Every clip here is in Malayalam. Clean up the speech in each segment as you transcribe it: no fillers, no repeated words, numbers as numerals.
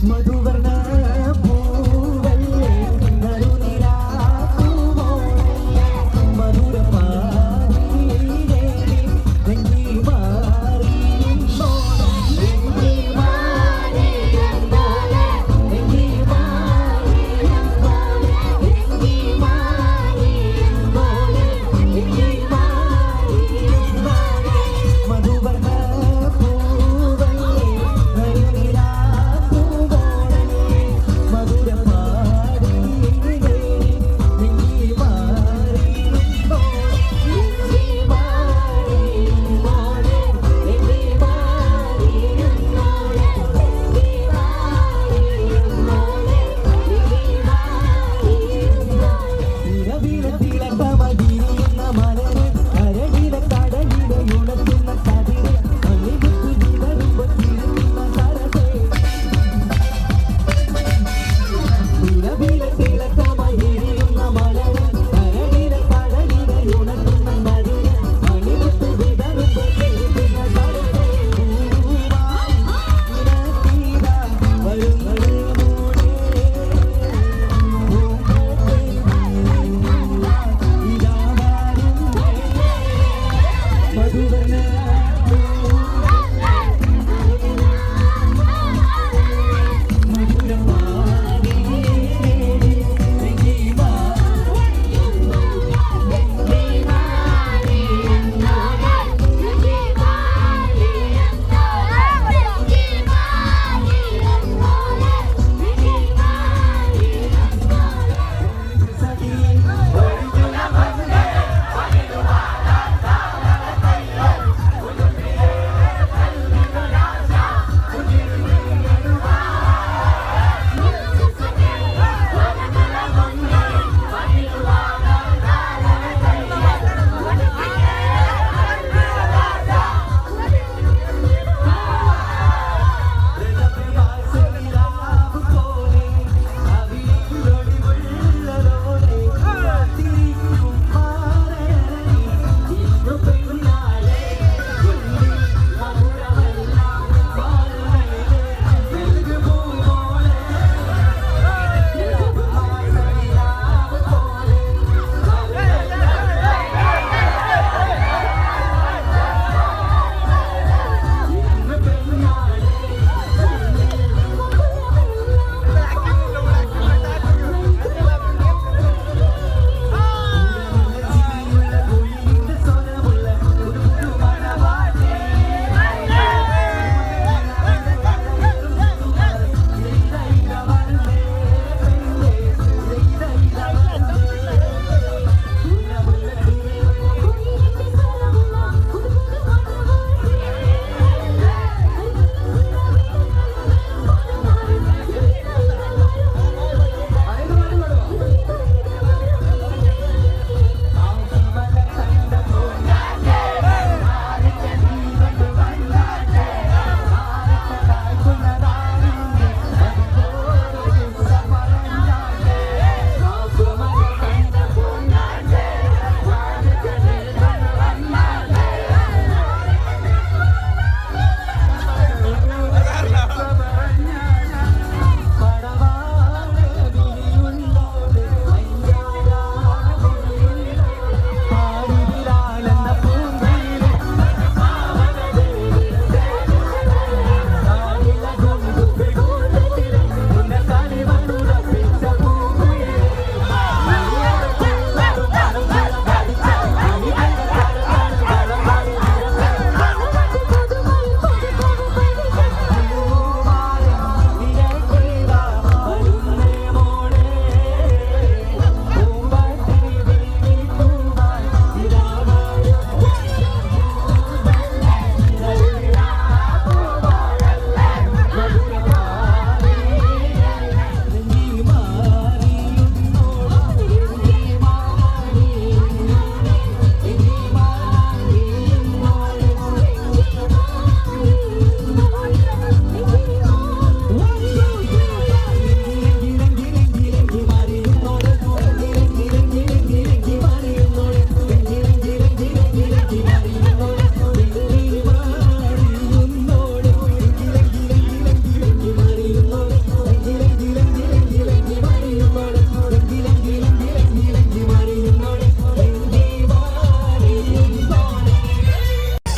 മധുവർണ്ണ പൂവല്ലേ നറുനിലാപ്പൂവോളല്ലേ മധുരമാരിയിലേ രംഗി മാറിയുമ്പോളെ രംഗി മാറിയുമ്പോളെ രംഗി മാറിയുമ്പോളെ രംഗി മാറിയുമ്പോളെ രംഗി മാറിയുമ്പോളെ മധുവർണ്ണ പൂവല്ലേ നറുനിലാപ്പൂവോളല്ലേ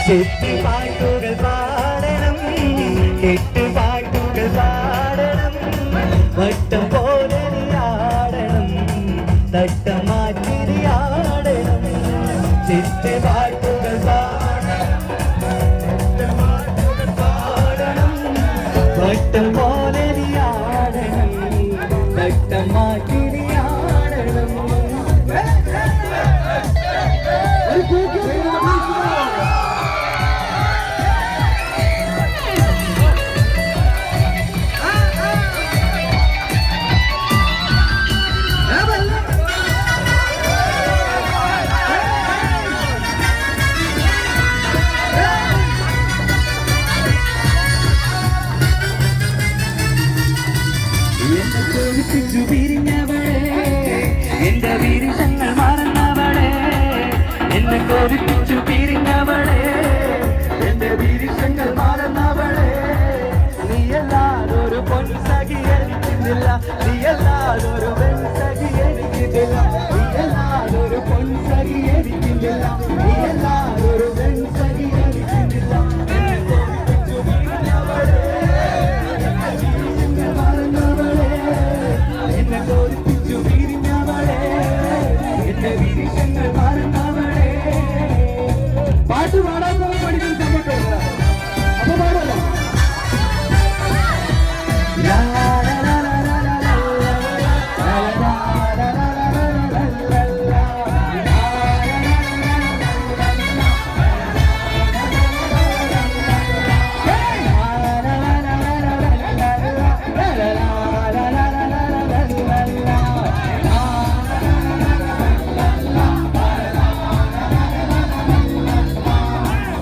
പാട്ടുകൾ പാടണം, പാട്ടുകൾ പാടണം, വട്ടം പോലെ ആടണം, തട്ടം മാറ്റി ആടണം. പാട്ടുകൾ പാടണം, വട്ടം പോലെ ആടണം, തട്ടം മാറ്റി ആടണം. എന്റെ വീരങ്ങൾ മറന്നവളെ, എന്നെ കൊതിപ്പിച്ചു പിരിഞ്ഞവളെ, എന്റെ വീരങ്ങൾ മറന്നവളെ. നീയല്ലാതൊരു പൊൻസഖി എനിക്കുന്നില്ല, നീയല്ലാതൊരു പെൺസഖി എനിക്കില്ല, നീയല്ലാതൊരു പൊൻസഖി എനിക്കില്ല, നീയല്ലാതൊരു പെൺസഖി എനിക്കില്ല. എന്നെ കൊതിപ്പിച്ചു പിരിഞ്ഞവളെ, എന്നെ മറന്നവളെ, എന്നെ കൊതിപ്പിച്ചു പിരിഞ്ഞവളെ, എന്റെ വിരിശങ്ങൾ മറന്നവളെ. പാട്ട് പാടാൻ പഠിക്കുന്ന സമയത്ത് അപ്പൊ പാടല്ലോ.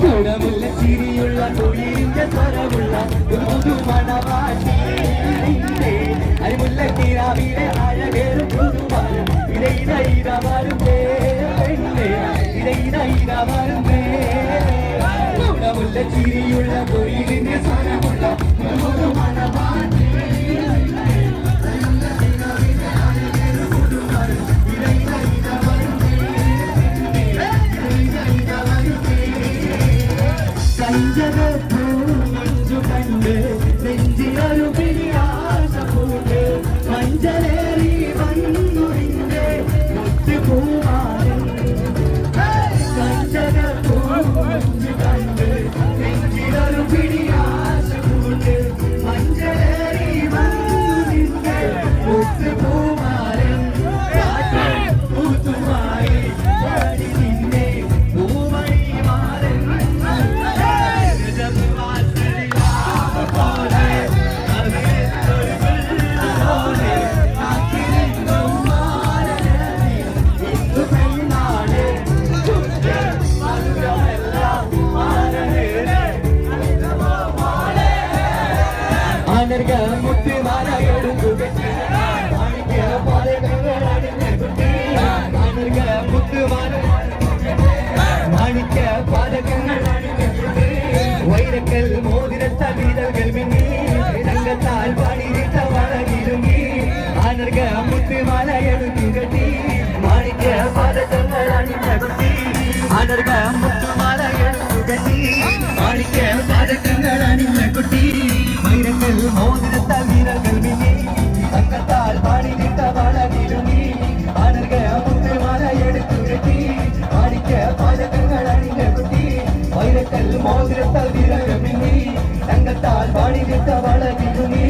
ചുടമുള്ള ചിരിയുള്ള കുളിരിന്റെ സ്വരമുള്ള പുതുമണവാട്ടി, അരിമുല്ല കിരാവിലെ അഴകേറും പുതുമാനം, ഇടയിടയിടവരും പെണ്ണേ, ഇടയിടയിടവരും ചുടമുള്ള ചിരിയുള്ള കുളിരിന്റെ സ്വരമുള്ള പുതുമണവാട്ടി. മഞ്ചു കണ്ട് നെഞ്ചിലൊരു പിരിയാശ പൂണ്ട്, മഞ്ചലേറി വന്നു നിന്റെ മുത്തുപൂവാനും. മഞ്ചു കണ്ട് നെഞ്ചിലൊരു പിരിയാശ പൂണ്ട്, മഞ്ചലേറി വന്നു നിന്റെ മുത്തുപൂവാനും. പൂത്തുമായി പാടി നിന്നെ പൂവഴി മാറൻ, മുത്തുമാല എടുക്കുക, മാണിക്യ പാതകങ്ങൾ വൈരക്കൽ മോതിരത്ത വീരകൾ മിന്നി, തങ്കത്താൽ പാടിയിട്ട വളകിരുങ്ങി, ആനർഗ മുത്തുമാല എടുക്കുകട്ടി, മാണിക്യ പാതകങ്ങൾ അണിഞ്ഞ കുട്ടി, ആനർഗ മുത്തുമാല എടുക്കുകട്ടി, മാണിക്യ പാതകങ്ങൾ അണിഞ്ഞ കുട്ടി, വൈരക്കൽ മോതിരത്ത വീരകൾ മിന്നി, തങ്കത്താൽ പാടിയിട്ട വളകിരുങ്ങി, ആനർഗ മുത്തുമാല എടുക്കുകട്ടി, മാണിക്യ പാതകങ്ങൾ അണിഞ്ഞ കുട്ടി, വൈരക്കൽ മോതിരത്താൽ വീരകൾ മിന്നി, തങ്കത്താൽ പാടിയിട്ട വളകിരുങ്ങി.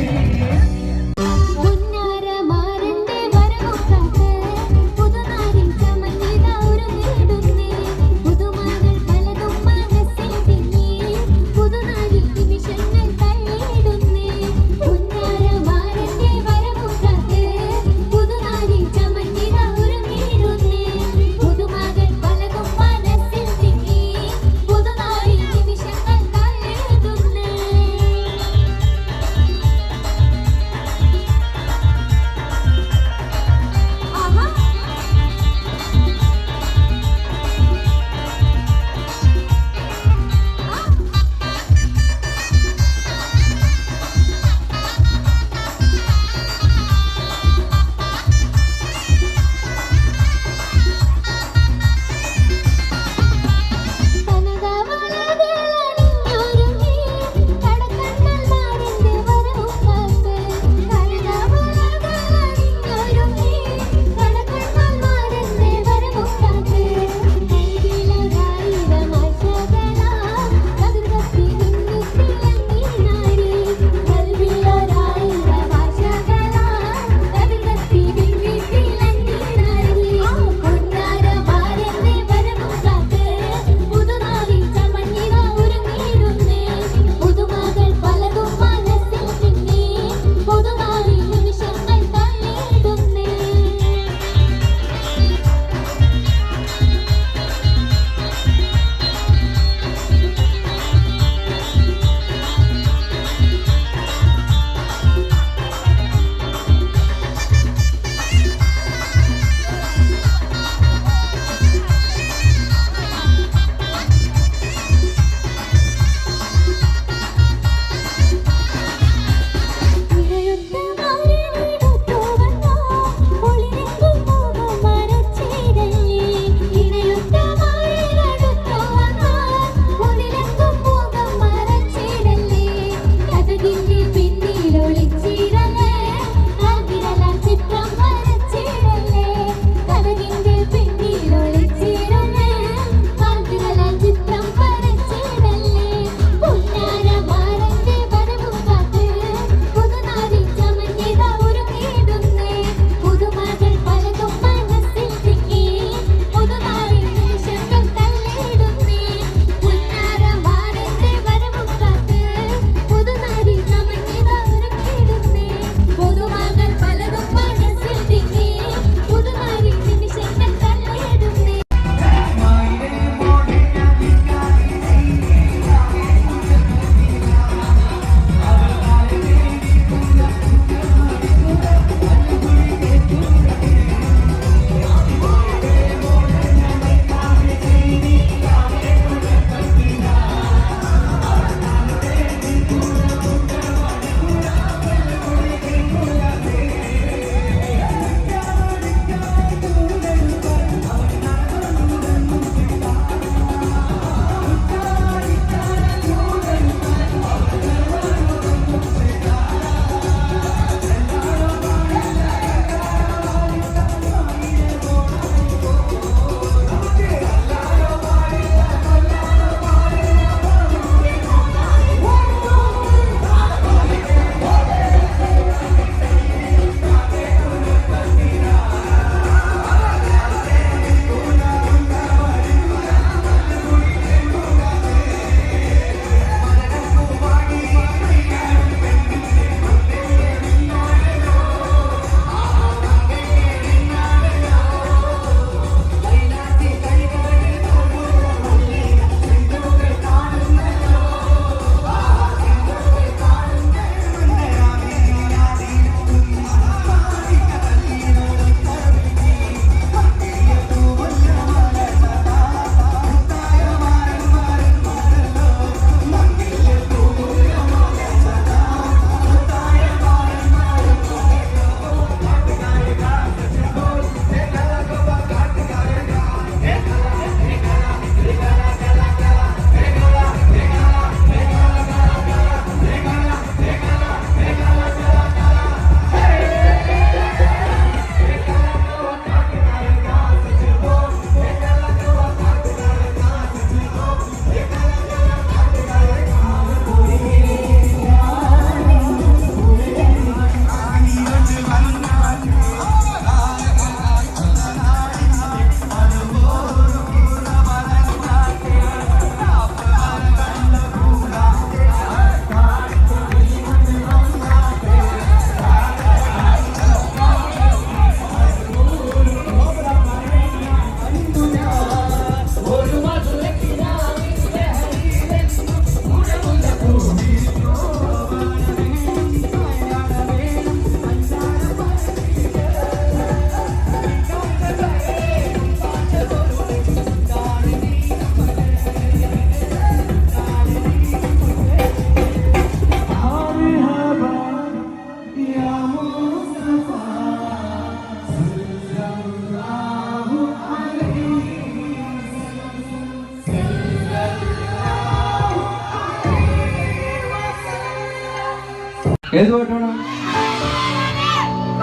ഏത് പാട്ടാണ്?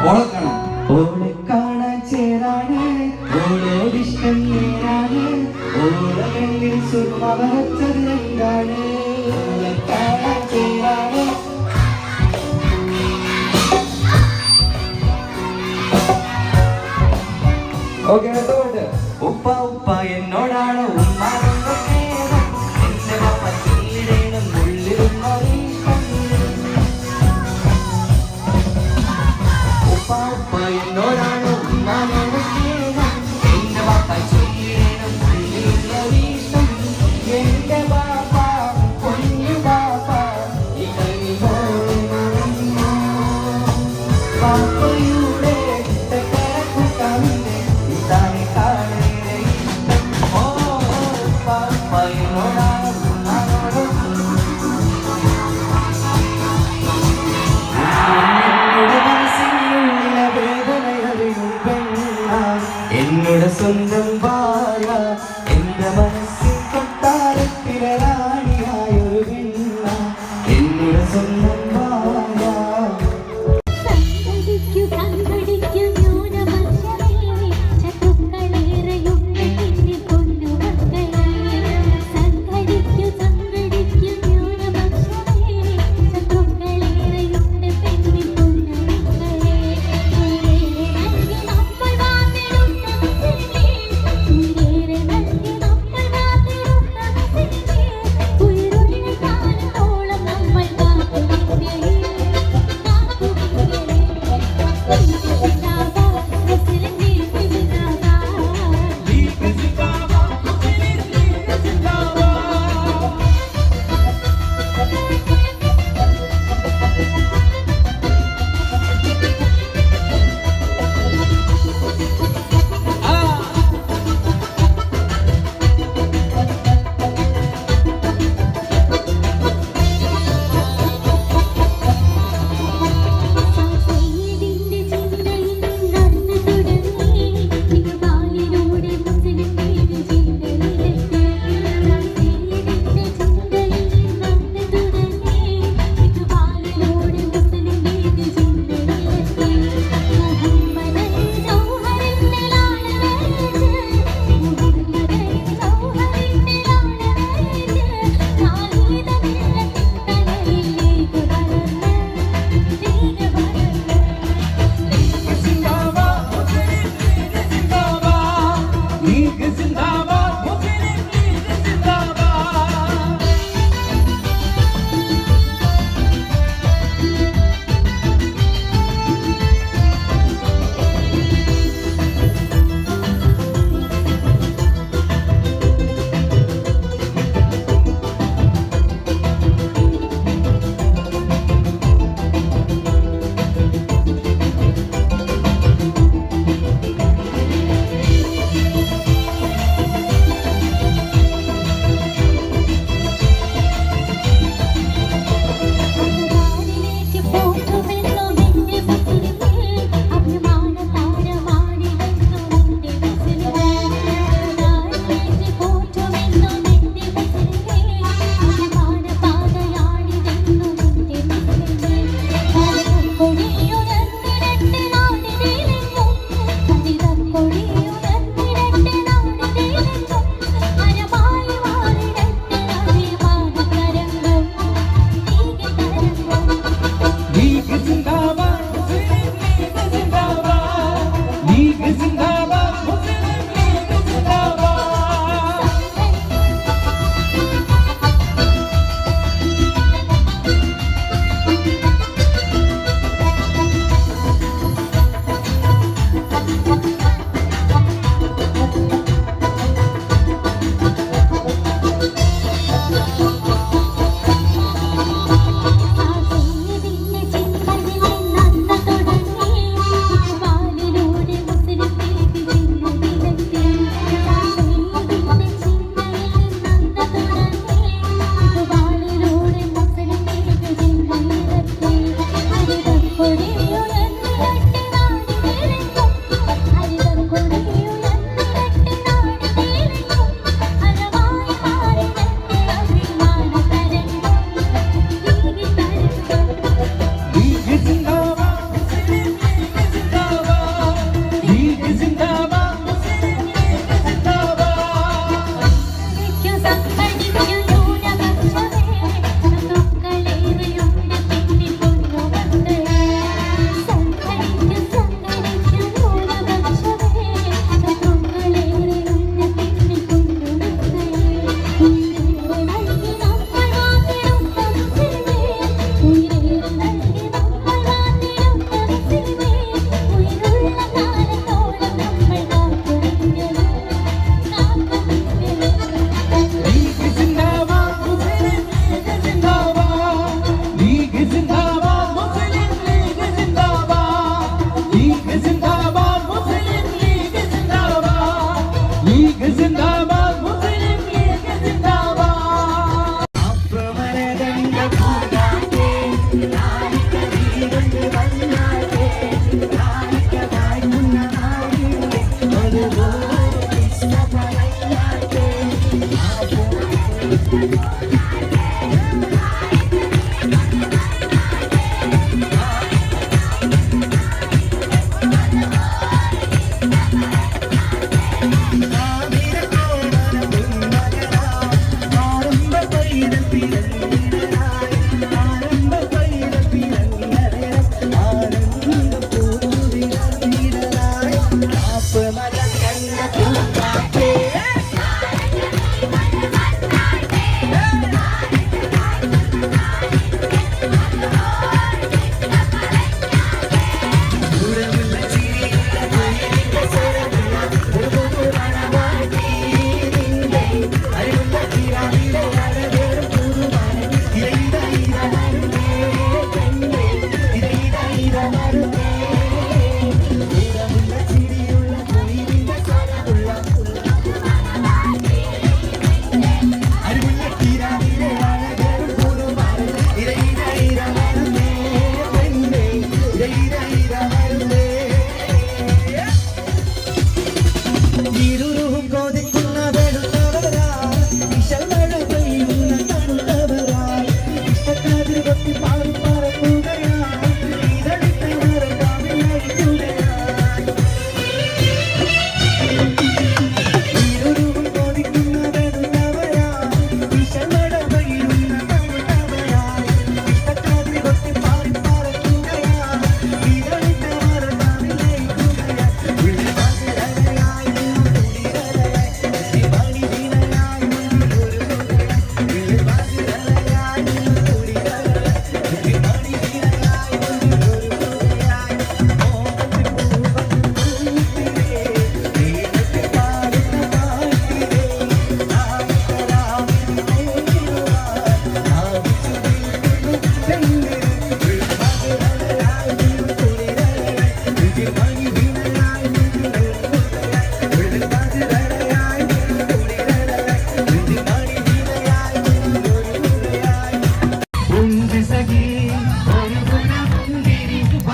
ഓളെ കാണാൻ. ഓളെ കാണാൻ ചേരാണ്, ഓളോടിഷ്ടം നേരാണ്, ഓളെ കണ്ണിൽ സുർമ വരച്ചത് എന്താണ്? ഓളെ കാണാൻ ചേരാണ്. ഓക്കെ, അടുത്ത പാട്ട്. ഉപ്പ ഉപ്പ എന്നോടാണ് ഉമ്മാനൊന്നും നേരം, എന്റെ പപ്പ ചീടേണം ഉള്ളിലുള്ള ഇഷ്ടം. ഉപ്പ ഉപ്പ എന്നോടാണ് ഉമ്മാനൊന്നും നേരം, എന്റെ പപ്പ ചീടേണം ഉള്ളിലുള്ള ഇഷ്ടം. എന്റെ പാപ്പ കുഞ്ഞു പാപ്പ ഇടങ്ങി പാപ്പയുടെ എന്നോട് സ്വന്തം വായ എന്റെ മനസ്സിൽ കൊട്ടാരത്തിലെ റാണിയായൊരു പെണ്ണ എന്നോട് സ്വന്തം വായ.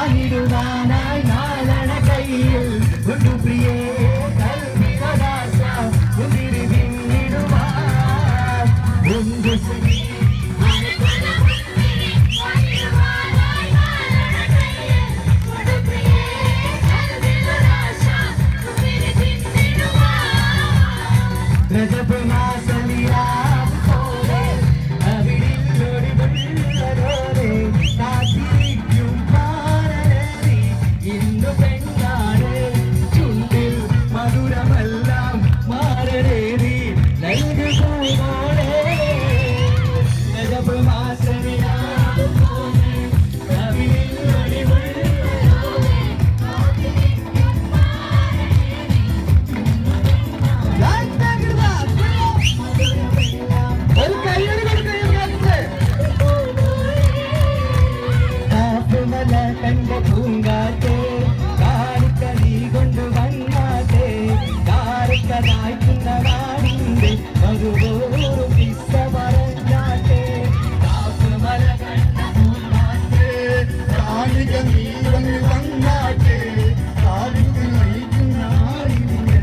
വാങ്ങിടുവാനായി നാലണ കയ്യിൽ ഒരു പ്രിയേ കൽവിലാശ ഉതിരി പിന്നിടുവാൻ ഉണ്ട് സുഖി രജപ മാസലിയാം പോലെ അവിടില്ലൊടി വെള്ളരോടെ കാത്തിരിക്കും പാരനേറി ഇന്നു പെണ്ണാണ് ചുണ്ടിൽ മധുരമെല്ലാം മാരനേറി നൽകുപോളെ രജപ മാസലിയാം പോലെ അവിടില്ലൊടി വെള്ളരോടെ കാത്തിരിക്കും കണ്ട പൂങ്കാറ്റേ കാരിക്കണി കൊണ്ട് വന്നാട്ടെ കാരക്കനായിക്കുന്ന നാടിന്റെ മറുപോറും കിസ്സ പറഞ്ഞാട്ടെ കാപ്പുമല കണ്ട പൂങ്കാറ്റേ കാരിക്കണി കൊണ്ട് വന്നാട്ടെ കാരിക്കനായിക്കുന്ന നാടിന്റെ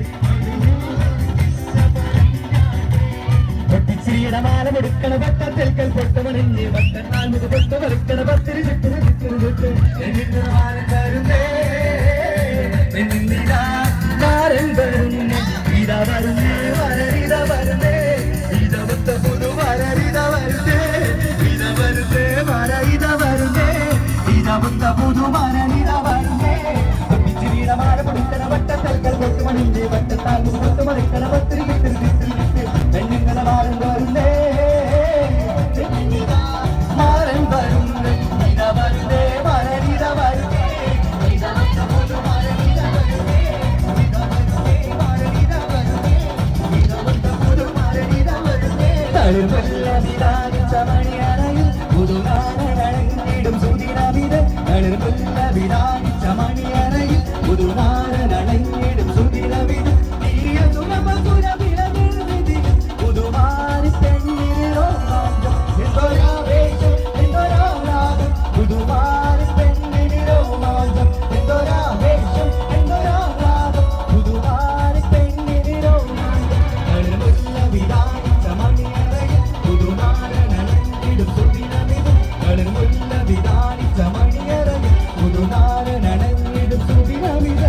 പൊട്ടിച്ചിരിയുടെ മാല കൊടുക്കണ പട്ടത്തിൽ കൽ പൊട്ടമണിഞ്ഞ് പട്ടനാൾ മുഖ പൊട്ട് വറുക്കണ പത്തിരി ചുറ്റിന് ചുറ്റിന് ചുറ്റ് എന്നിട്ട് മാലൻ തരുന്നേ എന്നിന്തിരാ മാലൻ തരുന്നേ ഇതാ വരുന്നേ വരരിത വരുന്നേ ഇതവത്ത പുതു വരരിത വരുന്നേ ഇത വരുന്നേ വരയിത വരുന്നേ ഇതവത്ത പുതു വരരിത വരുന്നേ പൊട്ടിച്ചിരിയുടെ മാല കൊടുക്കണ പട്ടത്തിൽ കൽ പൊട്ടുമണിഞ്ഞ് പട്ടത്താൽ മുഖ പൊട്ട് വറുക്കണ പത്തിരി ചുറ്റിന് ചുറ്റിന് ചുറ്റ് പെണ്ണുങ്ങളെ മാലൻ വരുന്നേ മാലൻ വരുന്നേ ഇത വരുന്നേ വരരിത വരുന്നേ ഇതവത്ത പുതു വരരിത വരുന്നേ ഇത വരുന്നേ വരരിത വരുന്നേ ഇതവത്ത പുതു വരരിത വരുന്നേ തളിർവെള്ള വിരാജിച്ച മണിയറയിൽ പുതുനാരനടങ്ങിടും സുദിനമിത് തളിർവെള്ള വിരാജിച്ച മണിയറയിൽ പുതുനാരനടങ്ങിടും സുദിനമിത് തീയ സുരമസുര വിളവിൽ പുതുമാരി പെണ്ണിരോ മാറ്റം എന്തൊരാവേശം എന്തൊരാഹ്ലാദം പുതുമാരി പെണ്ണിരോ മാറ്റം എന്തൊരാവേശം എന്തൊരാഹ്ലാദം പുതുമാരി പെണ്ണിരോ മാറ്റം തളിർവെള്ള വിരാജിച്ച മണിയറയിൽ പുതുനാരനടങ്ങിടും സുദിനമിത് തളിർവെള്ള വിരാജിച്ച മണിയറയിൽ പുതുനാരനടങ്ങിടും സുദിനമിത്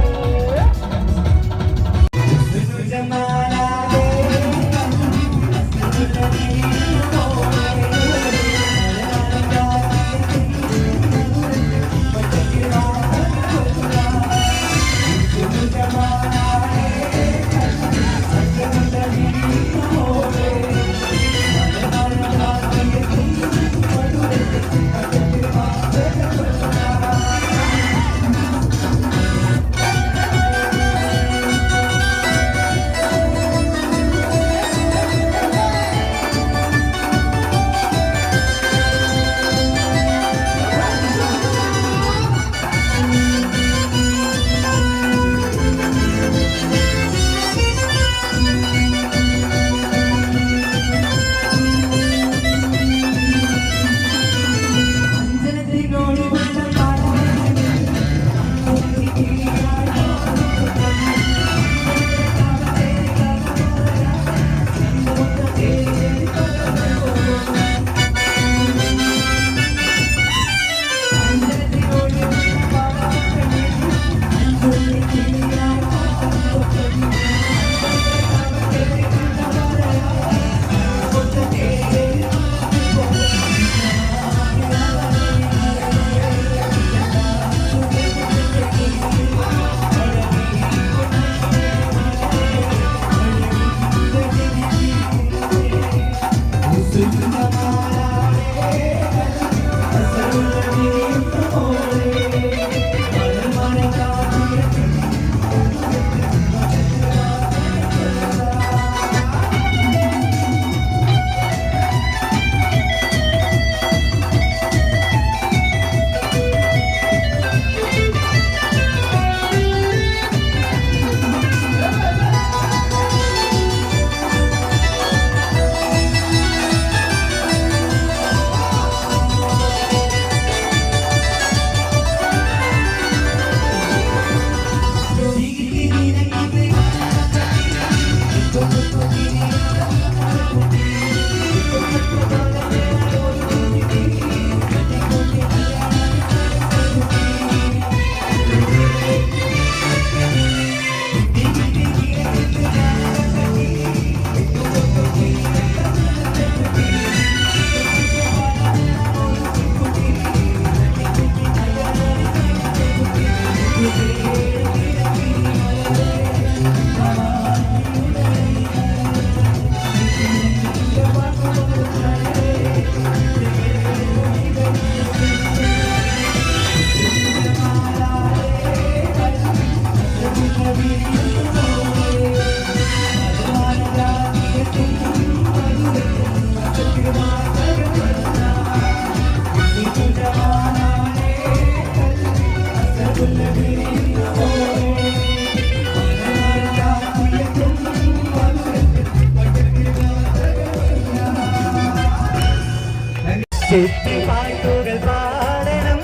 പാട്ടുകൾ പാടണം,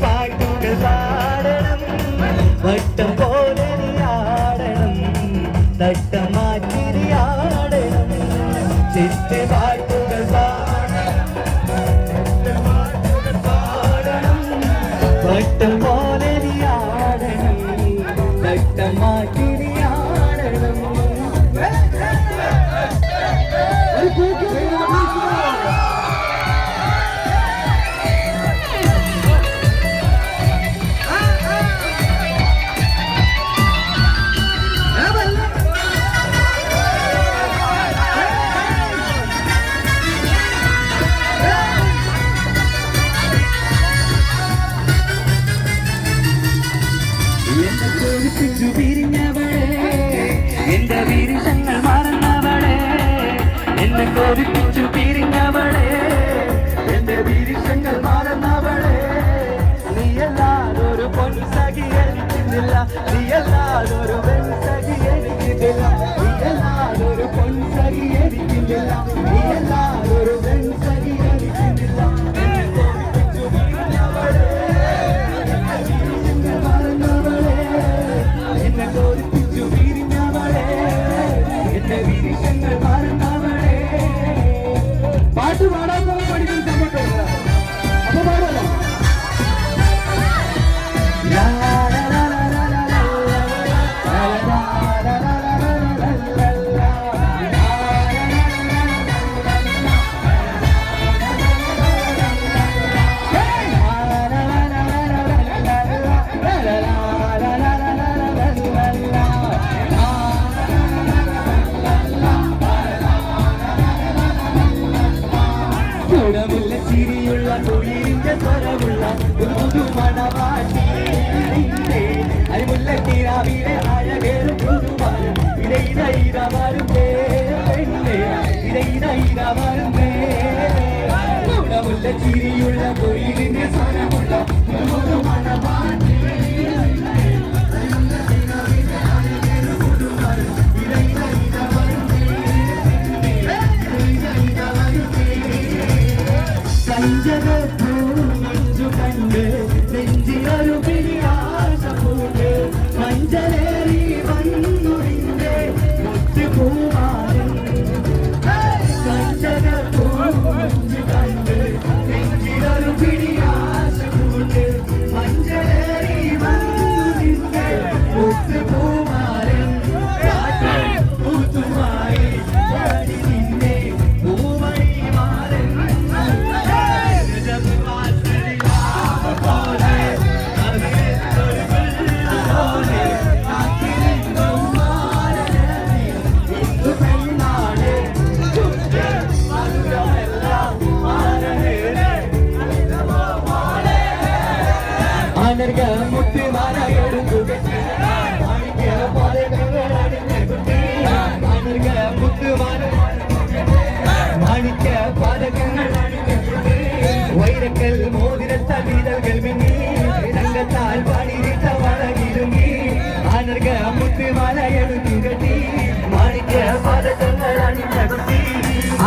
പാട്ടുകൾ പാടണം, വട്ടം പോലെ ആടണം, തട്ടം മാറ്റി ആടണം. പാട്ടുകൾ പാടണം, വട്ടം പോലെ ആടണം, തട്ടം മാറ്റി ആടണം. എന്റെ വീരങ്ങൾ മറന്നവളെ, എന്നെ കോപിപ്പിച്ചു പിരിഞ്ഞവളെ, എന്റെ വീരങ്ങൾ മറന്നവളെ. നീയല്ലാതൊരു പൊൻസഖി എനിക്കുന്നില്ല, നീയല്ലാതൊരു പെൺസഖി എനിക്കില്ല, നീയല്ലാതൊരു പൊൻസഖി എനിക്കില്ല, നീയല്ലാതൊരു പെൺസഖി എനിക്കില്ല. എന്നെ കോപിപ്പിച്ചു പിരിഞ്ഞവളെ, എന്റെ വീരങ്ങൾ മറന്നവളെ, എന്നെ കോപിപ്പിച്ചു പിരിഞ്ഞവളെ, എന്റെ വീരങ്ങൾ മറന്നവളെ. പാട്ട് പാടാൻ പഠിക്കുന്ന സമയത്ത് അപ്പൊ പാടല്ലോ. ഗുണമുള്ള ചിരിയുള്ള തൊഴിലിന്റെ സ്വരമുള്ള ഒരു പുതുമണവാട്ടി, അരിമുല്ല കിരാവിലെ അഴകേറും പുതുമാരും ഇടയിട വരുന്നേ പെണ്ണേ, ഇടയിട വരുന്നേ. ഗുണമുള്ള ചിരിയുള്ള തൊഴിലിന്റെ സ്വരമുള്ള ഒരു പുതുമണവാട്ടി, മഞ്ചു കണ്ട് നെഞ്ചിലൊരു പിരിയാശ പൂണ്ട്, മഞ്ചലേറി വന്നുറിന്റെ മുത്തുപൂമാരൻ. മഞ്ചു കണ്ട് നെഞ്ചിലൊരു പിരിയാശ പൂണ്ട്, മഞ്ചലേറി വന്നുറിന്റെ മുത്തുപൂമാരൻ. പൂത്തുമായി പാടി നിന്നെ പൂവഴി മാറൻ. മുട്ടി മാല എടുക്കുക മുട്ടുമാല മാണിക്ക പാതകങ്ങൾ വൈരക്കൽ മോതിരത്താൽ വീതകൾ മിന്നി തങ്കത്താൽ പാടിയിട്ട വളകിരുങ്ങി ആനർക മുട്ടുമാല എടുക്കുകട്ടി മാണിക്ക പാതകങ്ങൾ അണിഞ്ഞകുട്ടി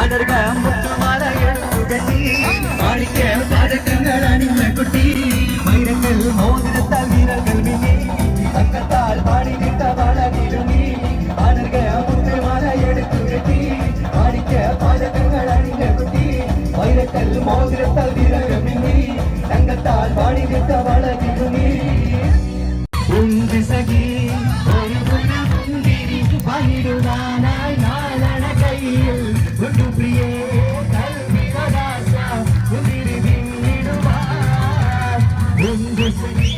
ആനർക മുട്ടുമാല എടുക്കുകട്ടി മാണിക്ക പാതകങ്ങൾ അണിഞ്ഞകുട്ടി വൈരക്കൽ മോതിരത്താൽ വീതകൾ മിന്നി തങ്കത്താൽ പാടിയിട്ട വളകിരുങ്ങി ആനർക മുട്ടുമാല എടുക്കുകട്ടി മാണിക്ക പാതകങ്ങൾ അണിഞ്ഞകുട്ടി വൈരക്കൽ മോതിരത്താൽ വീതകൾ മിന്നി തങ്കത്താൽ പാടിയിട്ട വളകിരുങ്ങി. സഖി ഒരു പുനമുന്തിരി പണിടുവാനായി നാലണ കയ്യിൽ ഒരു പ്രിയേ കൽവിവദാസ ഉതിരി പിന്നിടുവാൻ. സഖി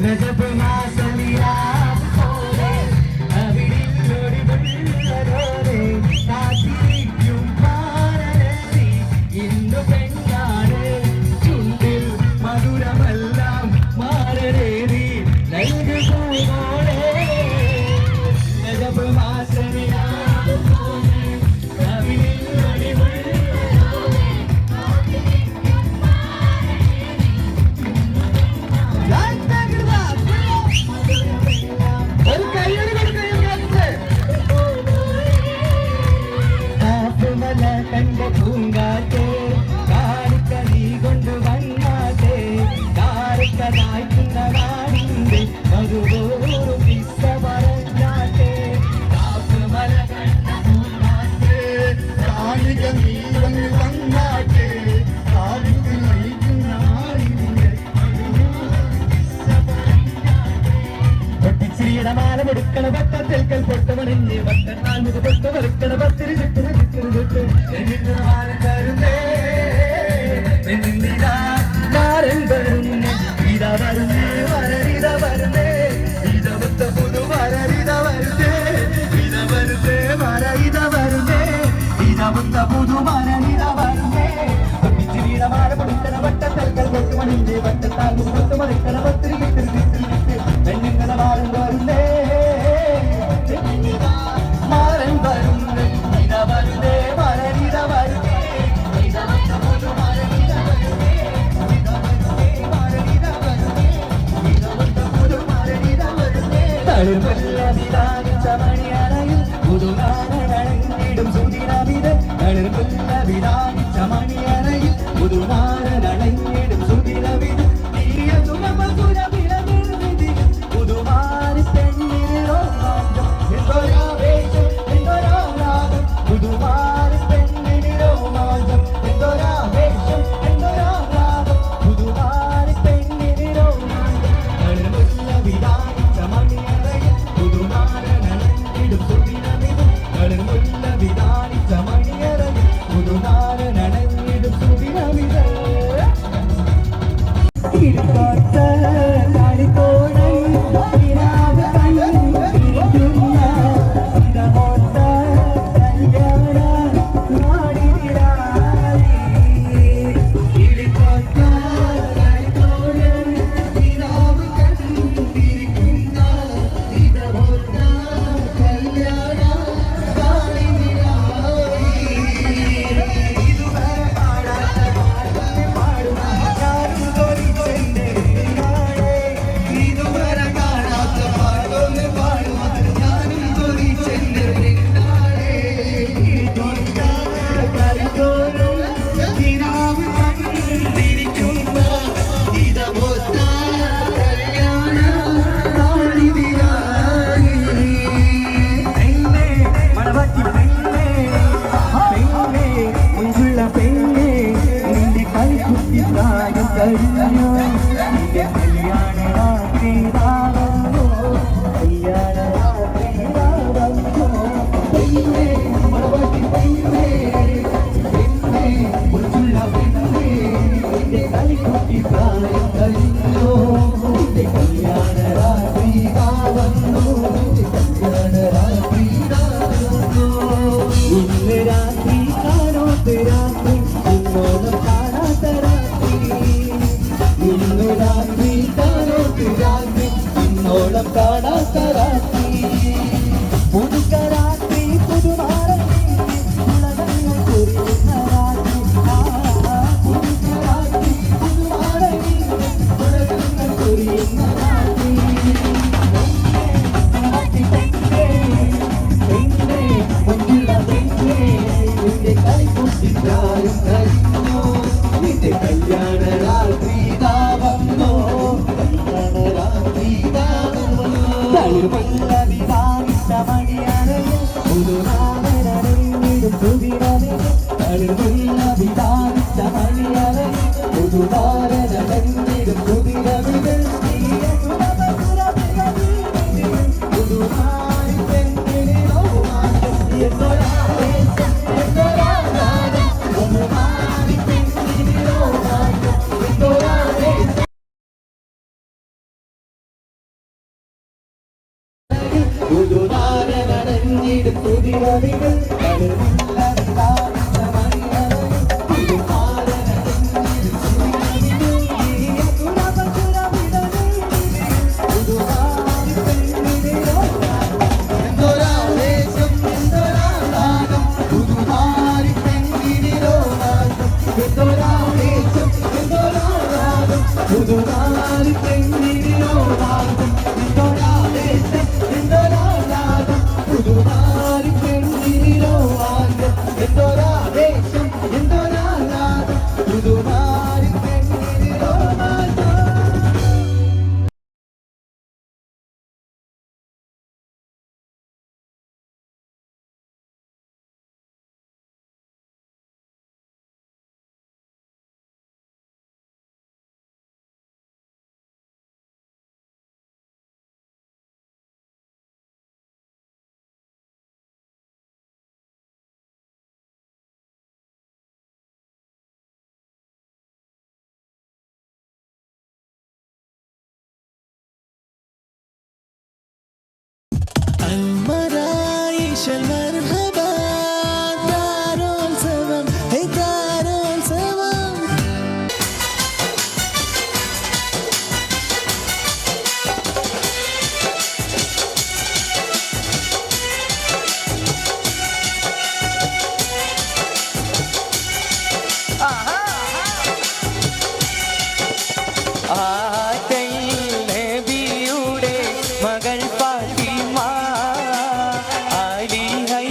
രജപ് മാസലിയാ പോലെ അവിടിലൊടി വെള്ളരോടെ കാത്തിരിക്കും പാരനേറി ഇന്നു പെണ്ണാണ് ചുണ്ടിൽ മധുരമെല്ലാം മാരനേറി നൽകുമോളെ എടുക്കണ വട്ടത്തിൽ പൊട്ടമണിഞ്ഞ് വട്ടനാൾ മുഖ പൊട്ട് വറുക്കണ പത്തിരി ചുറ്റിന് ചുറ്റിന് ചുറ്റ് എന്നിട്ട് മാരൻ വരുന്നേ മാരൻ വരുന്നേ ഇതാ വരുന്നേ വരരിത വരുന്നേ ഇതവത്ത പുതു വരരിത വരുന്നേ ഇത വരുന്നേ മര ഇത വരുന്നേ ഇതവത്ത പുതു മരരിത വരുന്നേ മാര പൊടിക്കണ വട്ടത്തിൽ പൊട്ടുമണിഞ്ഞ് വട്ടത്താൽ മുഖ പൊട്ട് വറുക്കണ പത്തിരി ചുറ്റിന് ചുറ്റിന് ചുറ്റ് പെണ്ണുങ്ങളെ മാരൻ വരുന്നേ മാരൻ വരുന്നേ ഇത വരുന്നേ മരരിത വരുന്നേ ഇതവത്ത പുതു മരരിത വരുന്നേ ഇത വരുന്നേ മരരിത വരുന്നേ ഇതവത്ത പുതു മരരിത വരുന്നേ തളിർമല്ല വിധാനിച്ച മണിയറയിൽ പുതുനാരനടങ്ങിടും സുദിനമിത് തളിർമല്ല വിധാനിച്ച മണിയറയിൽ പുതുനാരനടങ്ങിടും സുദിനമിത് നീയ സുഖമസുര വിളവിൽ പുതുമാരി പെണ്ണിരോ മാറ്റം എന്തൊരാവേശം എന്തൊരാരാഗം പുതുമാരി പെണ്ണിരോ മാറ്റം എന്തൊരാവേശം എന്തൊരാരാഗം പുതുമാരി പെണ്ണിരോ മാറ്റം തളിർമല്ല വിധാനിച്ച മണിയറയിൽ പുതുനാരനടങ്ങിടും സുദിനമിത് തളിർമല്ല വിധാനിച്ച മണിയറയിൽ പുതുനാരനടങ്ങിടും സുദിനമിത് ഇരുപത്ത കളിത്തോഴൻ ഇരാവ് കണ്ടിരിക്കുന്ന ഇടമോത്ത കല്യാണ നാടിനായി ഇരുപത്ത കളിത്തോഴൻ ഇരാവ് കണ്ടിരിക്കുന്ന ഇടമോത്ത കല്യാണ നാടിനായി ഇതുവരെ പാടാത്ത പാടുന്ന ഞാനും തോന്നിച്ചെന്റെ ഇതുവരെ കാണാത്ത പാടൊന്ന് പാടുന്ന ഞാനും തോന്നിച്ചെന്റെ ിരാവ് കണ്ടിരിക്കുന്ന ഇതമൊത്ത കല്യാണ നാളിനായി പെണ്ണേ മണവാട്ടി പെണ്ണേ പെണ്ണേ മുഞ്ചുള്ള പെണ്ണേ നിന്റെ കൈക്കുട്ടി പ്രായം കഴിഞ്ഞു നിന്റെ കല്യാണ രാത്രി വന്നു കല്യാണ രാത്രി വന്നു പെണ്ണേ മണവാട്ടി പെണ്ണേ പെണ്ണേ മുഞ്ചുള്ള പെണ്ണേ നിന്റെ കൈക്കുട്ടി പ്രായം കഴിഞ്ഞു നിന്റെ കല്യാണ രാത്രി വന്നു കല്യാണ രാത്രി വന്നു ഇന്ന് രാത്രി കാണാത്ത രാത്രി ഇന്നോളം കാണാത്ത രാത്രി ഇന്ന് രാത്രി കാണാത്ത രാത്രി ഇന്നോളം കാണാത്ത രാത്രി പുതുക്ക രാത്രി പുതുമാരൻ ഉലകങ്ങൾ കുറിയുന്ന രാത്രി പുതുക്ക രാത്രി പുതുമാരൻ ഉലകങ്ങൾ കുറിയുന്ന രാത്രി പെണ്ണേ മുഞ്ചുള്ള പെണ്ണേ നിന്റെ കൈക്കുട്ടി പ്രായം കഴിഞ്ഞു നിന്റെ കല്യാണ രാത്രി വന്നു കല്യാണ രാത്രി വന്നു തളിർമല്ല വിധാനിച്ച മണിയറയിൽ പുതുനാരനടങ്ങിടും സുദിനമിത് തളിർമല്ല വിധാനിച്ച മണിയറയിൽ പുതുനാരനടങ്ങിടും സുദിനമിത് നീയ സുഖമസുര വിളവിൽ പുതുനാരി പെണ്ണിരോ മാറ്റം എന്തൊരാവേശം എന്തൊരാരാഗം പുതുനാരി പെണ്ണിരോ മാറ്റം എന്തൊരാവേശം പുതുനാരനടങ്ങിടും സുദിനമിത് തളിർമല്ല വിധാനിച്ച മണിയറയിൽ പുതുനാരനടങ്ങിടും സുദിനമിത് നീയ സുഖമസുര വിളവിൽ പുതുനാരി പെണ്ണിരോ മാറ്റം എന്തൊരാവേശം എന്തൊരാരാഗം പുതുനാരി പെണ്ണിരോ മാറ്റം എന്തൊരാവേശം എന്തൊരാരാഗം പുതുനാരി പെണ്ണിരോ മാറ്റം എന്തൊരാവേശം എന്തൊരാരാഗം പുതുനാരി പെണ്ണിരോ മാറ്റം എന്തൊരാ المرايش المرحبا താരോത്സവം ഹേ താരോത്സവം ആറ്റൽ നബിയുടെ മകൾ ഫാത്തിമ അലി ഹൈ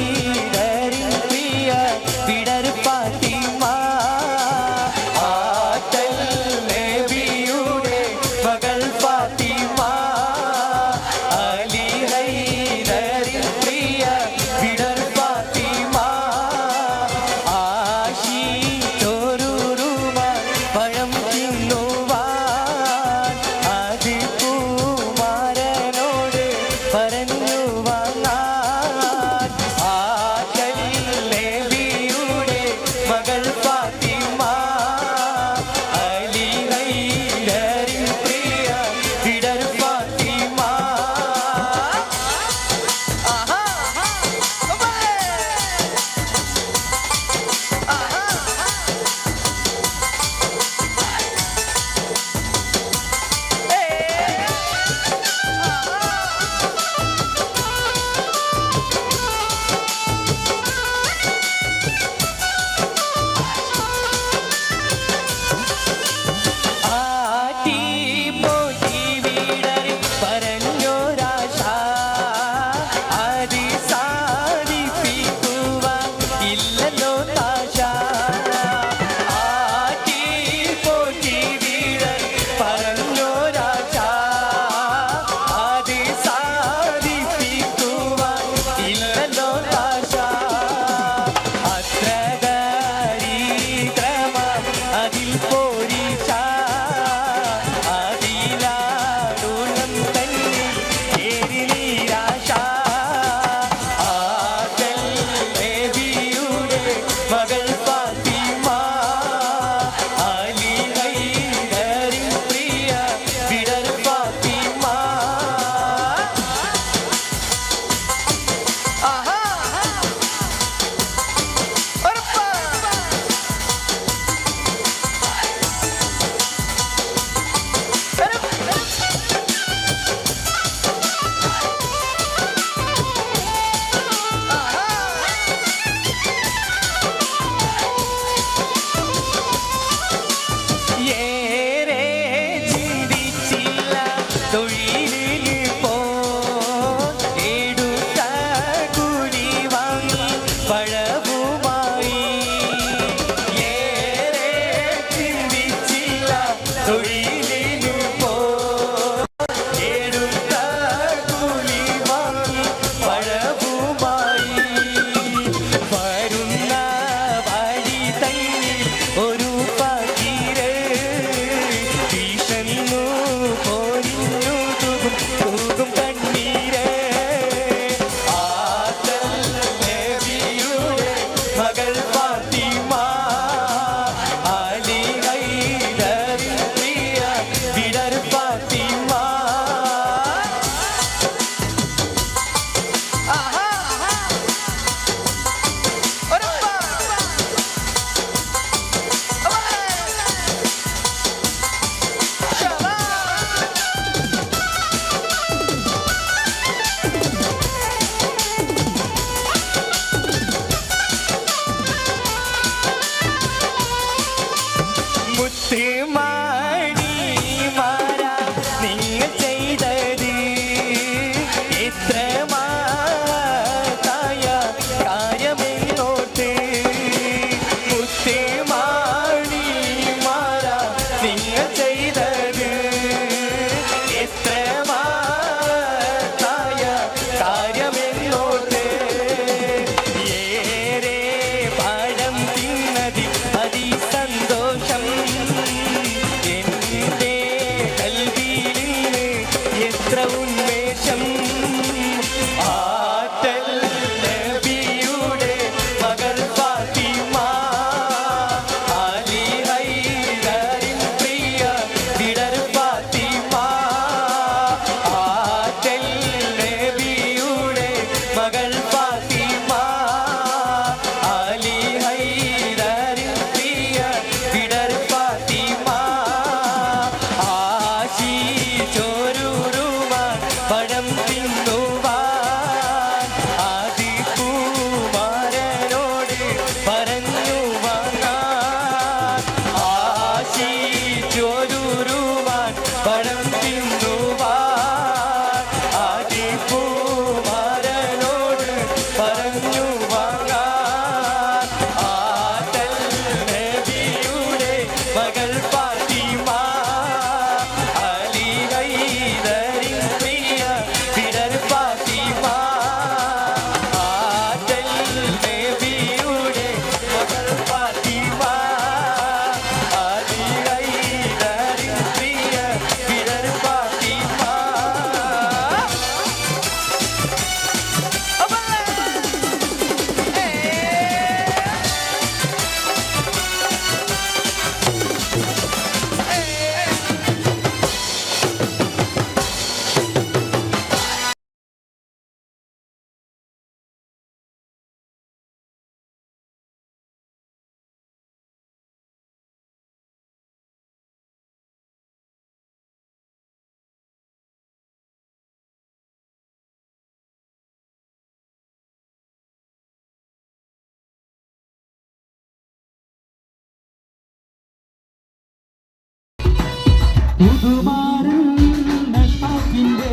മകൾ ഫാത്തിമ അലി ഹൈദരിൻ പ്രിയ വിടർ ഫാത്തിമ ആശിച്ചൊരുരുമാൻ പഴം തിന്നുവാൻ ആദികുമാരനോട് പറഞ്ഞു വാങ്ങാൻ ആശിച്ചൊരുരുമാൻ പഴം തിന്നുവാൻ ആദികുമാരനോട് പറഞ്ഞു വാങ്ങാൻ ആദൽ നബിയുടെ മകൾ ഫാത്തിമ അലി ഹൈദരിൻ പ്രിയ വിടർ ഫാത്തിമ ആദൽ നബിയുടെ മകൾ ഫാത്തിമ അലി ഹൈദരിൻ പ്രിയ വിടർ ഫാത്തിമ പുതുമാരൻ നഷ്ടാക്കിന്റെ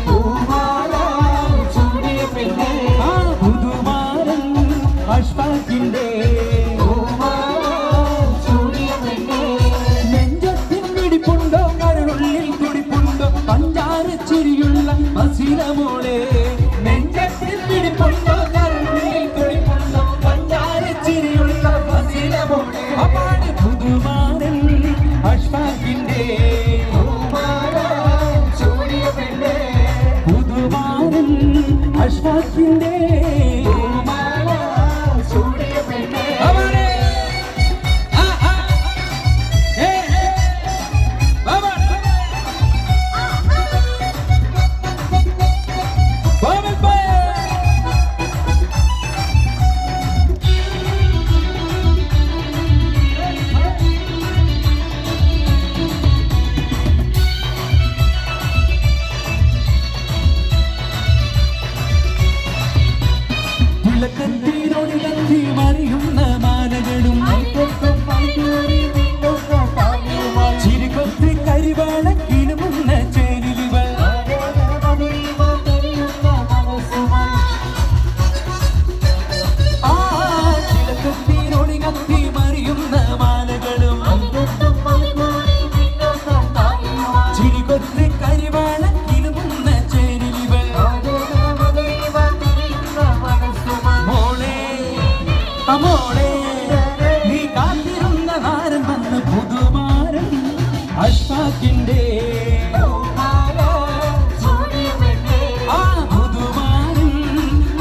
പൂവാലം ചൂടിയ പെണ്ണേ. ആ പുതുമാരൻ അഷ്ടാക്കിന്റെ പൂവാലം ചൂടിയ പെണ്ണേ. നെഞ്ചത്തിൻ പിടിപ്പുണ്ടോ കരളുള്ളിൽ തുടിപ്പുണ്ടോ പഞ്ചാര ചിരിയുള്ള മസിലമോളെ. നെഞ്ചത്തിൻ പിടിപ്പുണ്ടോ കരളുള്ളിൽ തുടിപ്പുണ്ടോ പഞ്ചാര ചിരിയുള്ള മസിലമോളെ. അപ്പാണ് പുതുമാരൻ അഷ്ടാക്കിന്റെ പുതുമാരൻ അഷ്ടാക്കിന്റെ അവനെ ആ ആ ഏ ബാബാ ബാബാ തിളക്കത്തിനൊളികത്തി മറിയുന്ന മാലകളും ചിരികൊത്തി കരിവാള കിലുമുന്ന ചേരിലിവൾ. ആ തിളക്കത്തിനൊളികത്തി മറിയുന്ന മാലകളും ചിരികൊത്തി കരിവാള കിലുമുന്ന ചേരിലിവൾ. മോളെ മോളെ നീ കാത്തിരുന്ന നാരൻ വന്ന് പുതുമാരൻ അഷ്ടാക്കിന്റെ ആ പുതുമാരൻ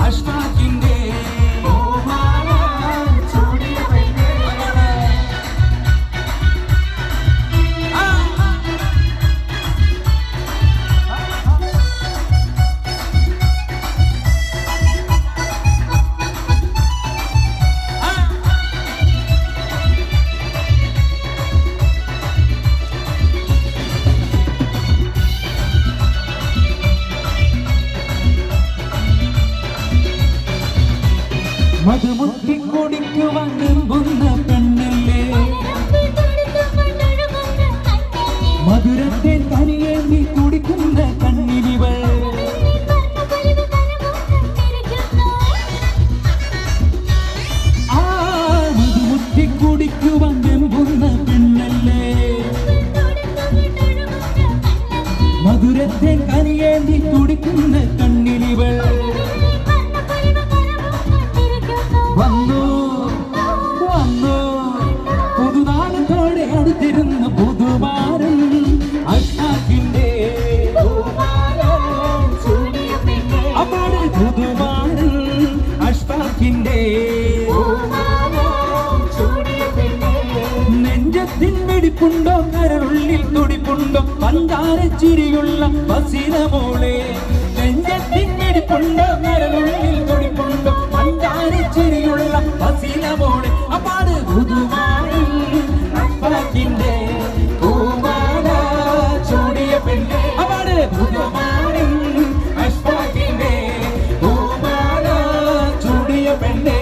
അഷ്ടാക്കിന്റെ ആ മധുമുട്ടി കുടിക്കുവാൻ വെമ്പുന്ന പെണ്ണല്ലേ. മധുരത്തെ തനിയേന്തി കുടിക്കുന്ന കണ്ണിനിവൾ. ആ മധുമുട്ടി കുടിക്കുവാൻ വെമ്പുന്ന പെണ്ണല്ലേ. മധുരത്തെ കനിയേന്തി കുടിക്കുന്ന കണ്ണിനിവൾ. വന്നു വന്നു പുതുനാളത്തോടെ അടുത്തിരുന്ന പുതുമാരൻ അഷ്ടാക്കിന്റെ അപ്പാട് പുതുമാരൻ അഷ്ടാക്കിന്റെ നെഞ്ചത്തിൻ വെടിപ്പുണ്ടോ കരളുള്ളിൽ തുടിപ്പുണ്ടോ പഞ്ചാര ചിരിയുള്ള ബസില മോളെ. നെഞ്ചത്തിൻ മിടിപ്പുണ്ടോ നരനുള്ളിൽ തുടിപ്പുണ്ടോ അഞ്ചാരച്ചിരിയുള്ള ഹസീനമോളെ അപ്പാട് പുതുമാരൻ അഷ്ഫാഖിന്റെ പൂമാല ചൂടിയ പെണ്ണെ അപ്പാട് പുതുമാരൻ അഷ്ഫാഖിന്റെ പൂമാല ചൂടിയ പെണ്ണെ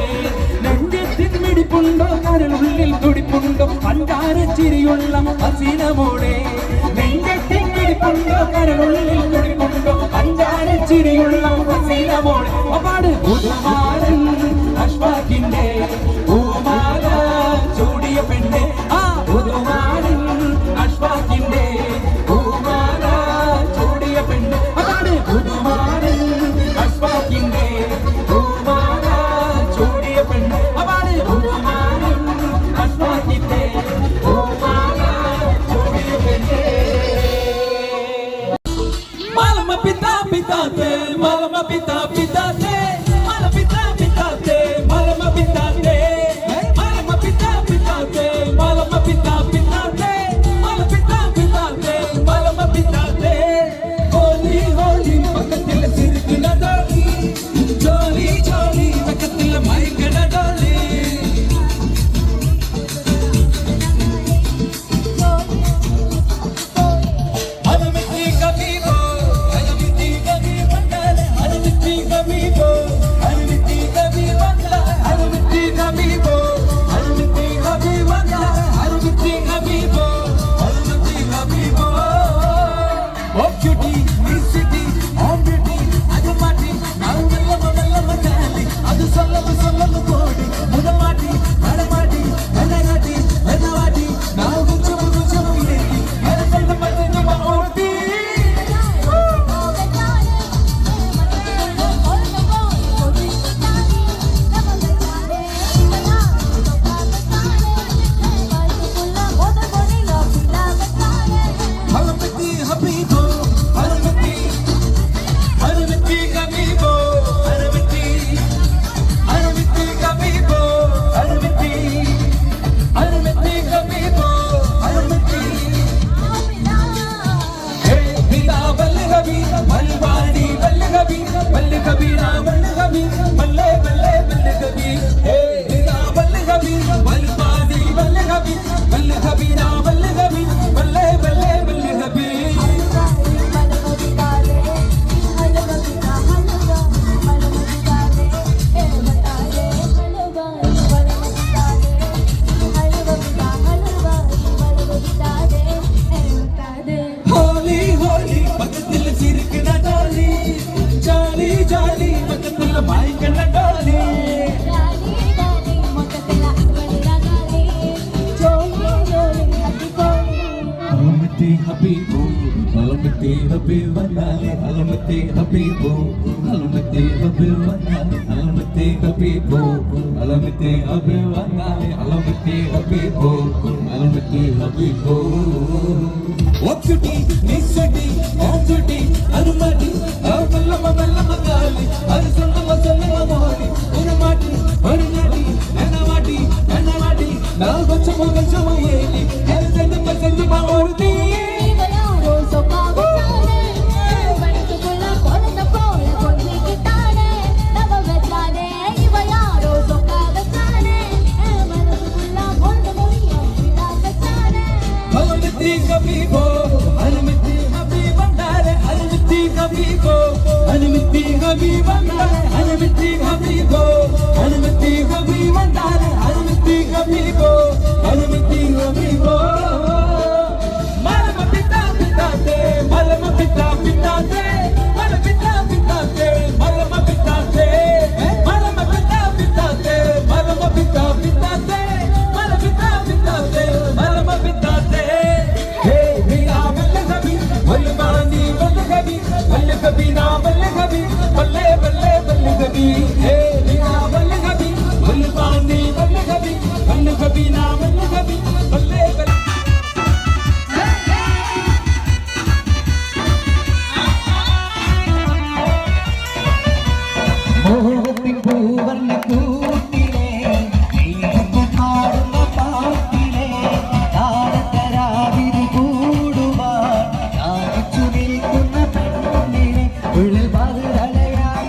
നെഞ്ചത്തിൽ മിടിപ്പുണ്ടോ നരനുള്ളിൽ തുടിപ്പുണ്ടോ അഞ്ചാരച്ചിരിയുള്ള ഹസീനമോളെ നെഞ്ചത്തിൽ മിടിപ്പുണ്ടോ നരനുള്ളിൽ തുടിപ്പുണ്ടോ അഞ്ചാരച്ചിരിയുള്ള ഹസീനമോളെ അപ്പാട് പുതുമാരൻ അഷ്ഫാഖിന്റെ പൂമാല ചൂടിയ പെണ്ണെ ആ പുതുമാരൻ അഷ്ഫാഖിന്റെ പൂമാല ചൂടിയ പെണ്ണെ അപ്പാട് പുതുമാരൻ അഷ്ഫാഖിന്റെ പൂമാല ചൂടിയ പെണ്ണെ അപ്പാട് പുതുമാരൻ അഷ്ഫാഖിന്റെ പൂമാല ചൂടിയ പെണ്ണെ Malama pita pitate, malama pita pitate, malama pita pitate, malama pitate, malama pita pitate, malama pita pitate, malama pita pitate, malama pitate. Holy holy, pakatile sirkina doli, jolly jolly, pakatile maikana doli. Alamiti kabibo. ഉള്ളിൽ പകലയായി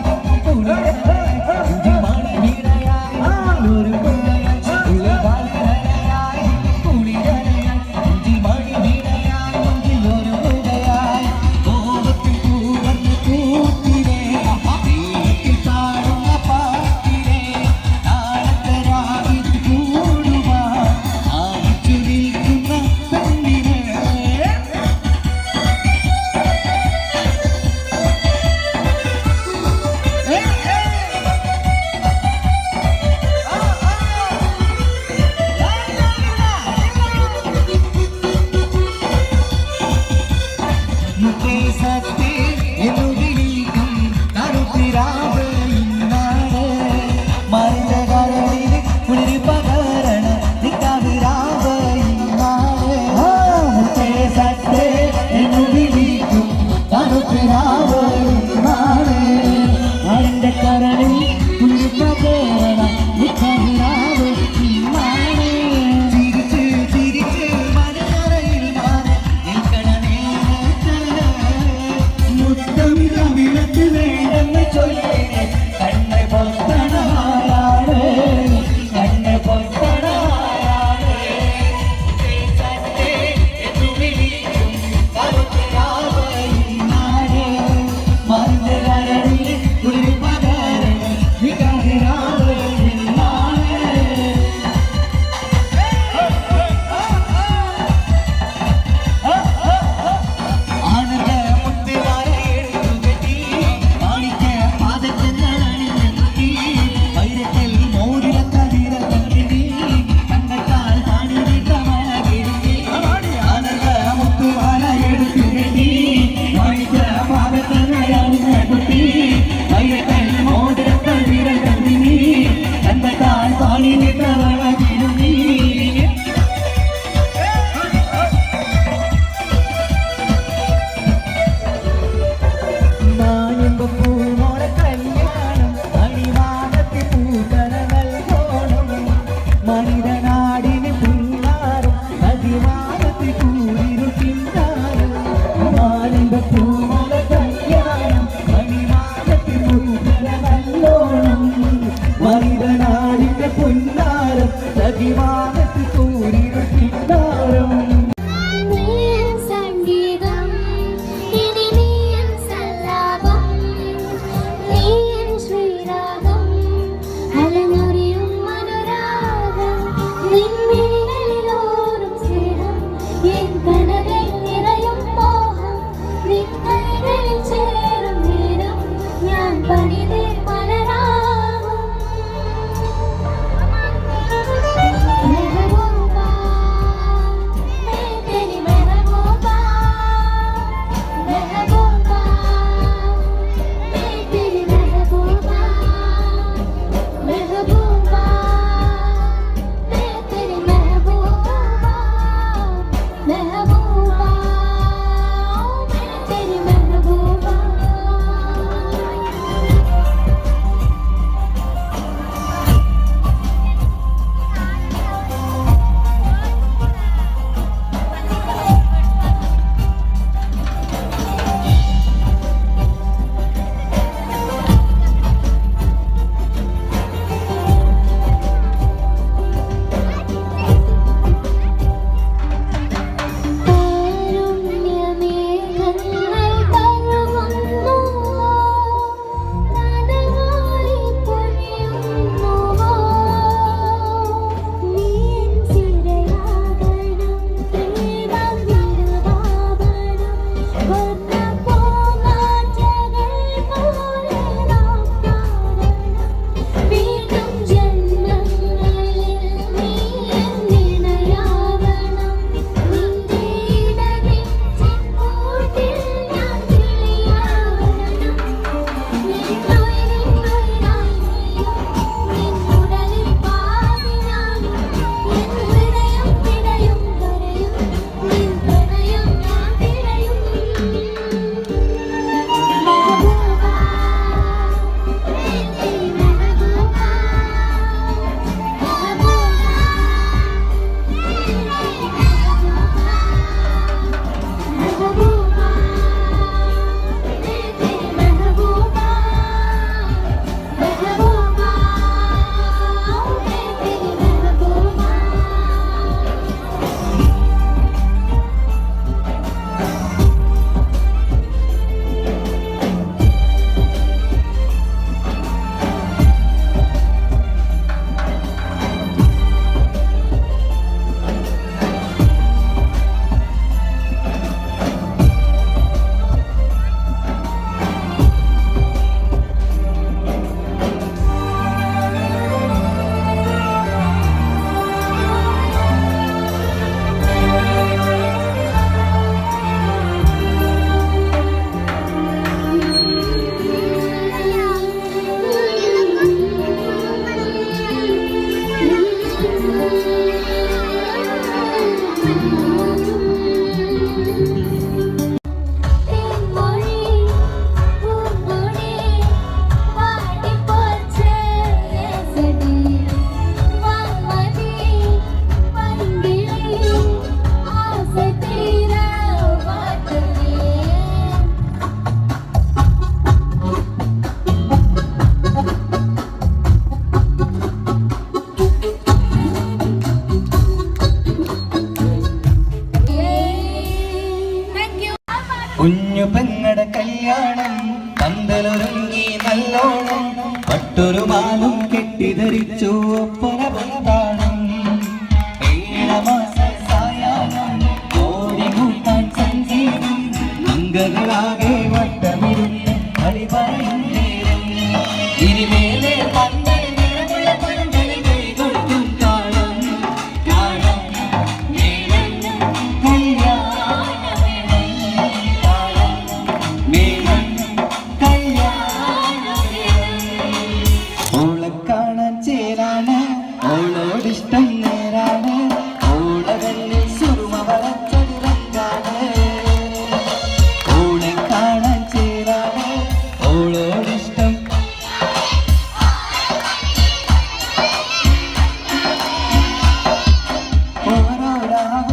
കരളിൽ കുളിപ്പകേറ നിക്കവിടാതെ ഇന്നാണ് ചിരിച്ച് ചിരിച്ച് മലയറയിൽ മാറി നിൽക്കണ നേരത്ത് മുത്തം കവിളത്ത് വേണ്ടെന്ന് ചൊല്ലിനെ കണ്ണ് പൊത്തണായാണ് കണ്ണ് പൊത്തണായാണ് എന്ന് വിളിക്കും കറുത്തരാവയിന്നാണ് മഞ്ഞ കരളിൽ കുളിപ്പകേറ നിക്കവിടാതെ ഇന്നാണ് പട്ടൊരു മാലും കെട്ടിധരിച്ചു ഒപ്പന പൊന്നാടും ഏഴമാസം സായാഹ്നം ഓടികൂട്ടാൻ സംഗീതം അംഗങ്ങളാകെ വട്ടമിരുന്ന് കളി പറയും നേരം ഇനിമേലെ പന്തൽ നിറമുള്ള പന്തൽ കൊടുക്കും കാലം കാലം മേളം കല്യാണമേളം കാലം മേളം ഓളെ കാണാൻ ചേരാണ് ഓളോടിഷ്ടം നേരാണ് ഓളകല്ലിൽ സുറുമ വളച്ചൊരുക്കാണ് ഓളെ കാണാൻ ചേരാണ് ഓളോടിഷ്ടം ഓരോ രാഗം